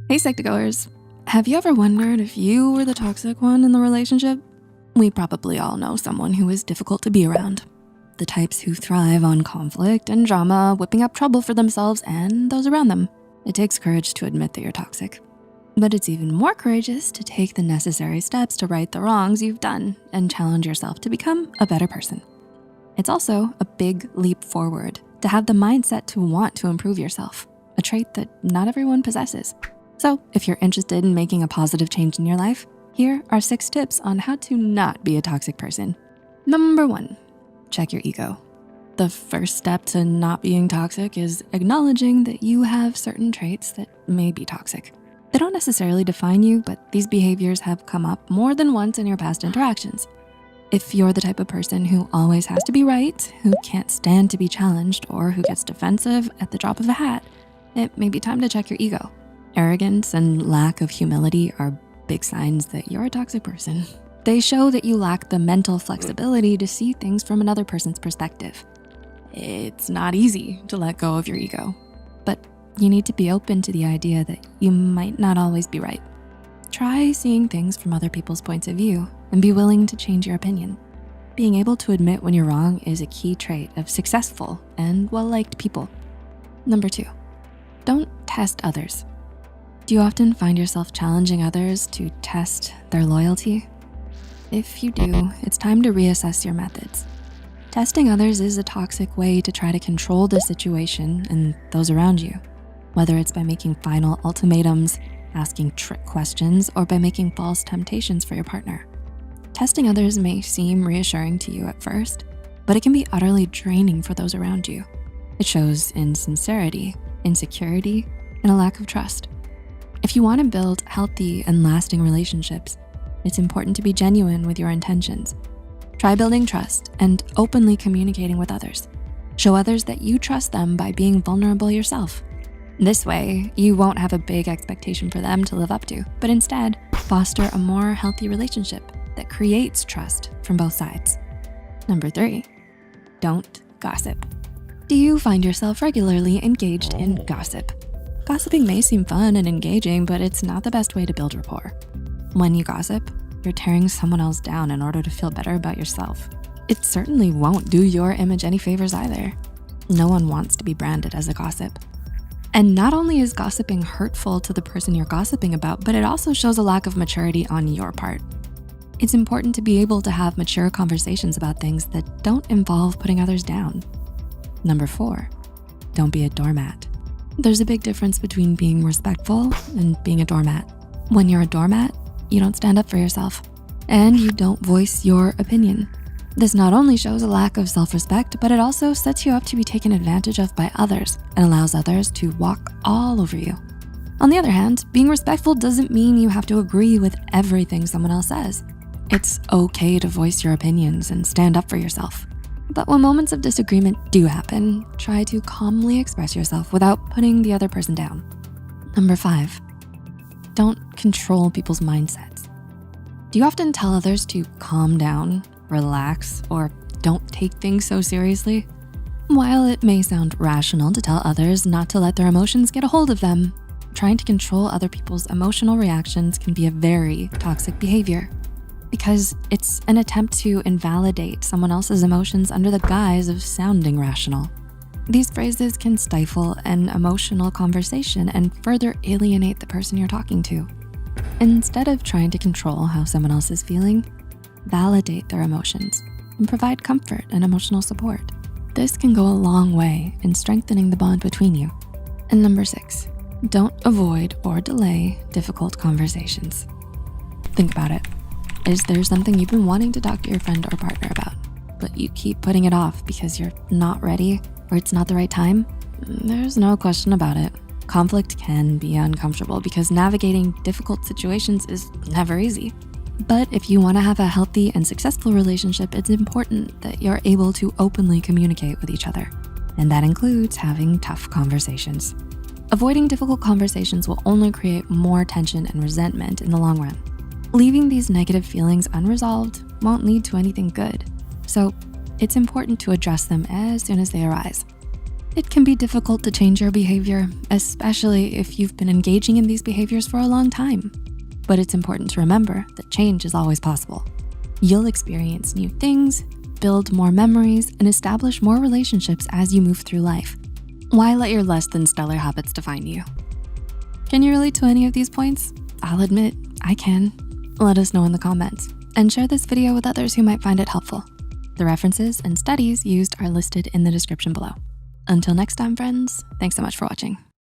Hey Psych2Goers, have you ever wondered if you were the toxic one in the relationship? We probably all know someone who is difficult to be around. The types who thrive on conflict and drama, whipping up trouble for themselves and those around them. It takes courage to admit that you're toxic. But it's even more courageous to take the necessary steps to right the wrongs you've done and challenge yourself to become a better person. It's also a big leap forward to have the mindset to want to improve yourself, a trait that not everyone possesses. So if you're interested in making a positive change in your life, here are 6 tips on how to not be a toxic person. Number 1, check your ego. The first step to not being toxic is acknowledging that you have certain traits that may be toxic. They don't necessarily define you, but these behaviors have come up more than once in your past interactions. If you're the type of person who always has to be right, who can't stand to be challenged, or who gets defensive at the drop of a hat, it may be time to check your ego. Arrogance and lack of humility are big signs that you're a toxic person. They show that you lack the mental flexibility to see things from another person's perspective. It's not easy to let go of your ego, but you need to be open to the idea that you might not always be right. Try seeing things from other people's points of view and be willing to change your opinion. Being able to admit when you're wrong is a key trait of successful and well-liked people. Number 2, don't test others. Do you often find yourself challenging others to test their loyalty? If you do, it's time to reassess your methods. Testing others is a toxic way to try to control the situation and those around you, whether it's by making final ultimatums, asking trick questions, or by making false temptations for your partner. Testing others may seem reassuring to you at first, but it can be utterly draining for those around you. It shows insincerity, insecurity, and a lack of trust. If you want to build healthy and lasting relationships, it's important to be genuine with your intentions. Try building trust and openly communicating with others. Show others that you trust them by being vulnerable yourself. This way, you won't have a big expectation for them to live up to, but instead foster a more healthy relationship that creates trust from both sides. Number 3, don't gossip. Do you find yourself regularly engaged in gossip? Gossiping may seem fun and engaging, but it's not the best way to build rapport. When you gossip, you're tearing someone else down in order to feel better about yourself. It certainly won't do your image any favors either. No one wants to be branded as a gossip. And not only is gossiping hurtful to the person you're gossiping about, but it also shows a lack of maturity on your part. It's important to be able to have mature conversations about things that don't involve putting others down. Number 4, don't be a doormat. There's a big difference between being respectful and being a doormat. When you're a doormat, you don't stand up for yourself and you don't voice your opinion. This not only shows a lack of self-respect, but it also sets you up to be taken advantage of by others and allows others to walk all over you. On the other hand, being respectful doesn't mean you have to agree with everything someone else says. It's okay to voice your opinions and stand up for yourself. But when moments of disagreement do happen, try to calmly express yourself without putting the other person down. Number 5, don't control people's mindsets. Do you often tell others to calm down, relax, or don't take things so seriously? While it may sound rational to tell others not to let their emotions get a hold of them, trying to control other people's emotional reactions can be a very toxic behavior, because it's an attempt to invalidate someone else's emotions under the guise of sounding rational. These phrases can stifle an emotional conversation and further alienate the person you're talking to. Instead of trying to control how someone else is feeling, validate their emotions and provide comfort and emotional support. This can go a long way in strengthening the bond between you. And number 6, don't avoid or delay difficult conversations. Think about it. Is there something you've been wanting to talk to your friend or partner about, but you keep putting it off because you're not ready or it's not the right time? There's no question about it. Conflict can be uncomfortable because navigating difficult situations is never easy. But if you wanna have a healthy and successful relationship, it's important that you're able to openly communicate with each other. And that includes having tough conversations. Avoiding difficult conversations will only create more tension and resentment in the long run. Leaving these negative feelings unresolved won't lead to anything good. So it's important to address them as soon as they arise. It can be difficult to change your behavior, especially if you've been engaging in these behaviors for a long time. But it's important to remember that change is always possible. You'll experience new things, build more memories, and establish more relationships as you move through life. Why let your less than stellar habits define you? Can you relate to any of these points? I'll admit, I can. Let us know in the comments and share this video with others who might find it helpful. The references and studies used are listed in the description below. Until next time, friends, thanks so much for watching.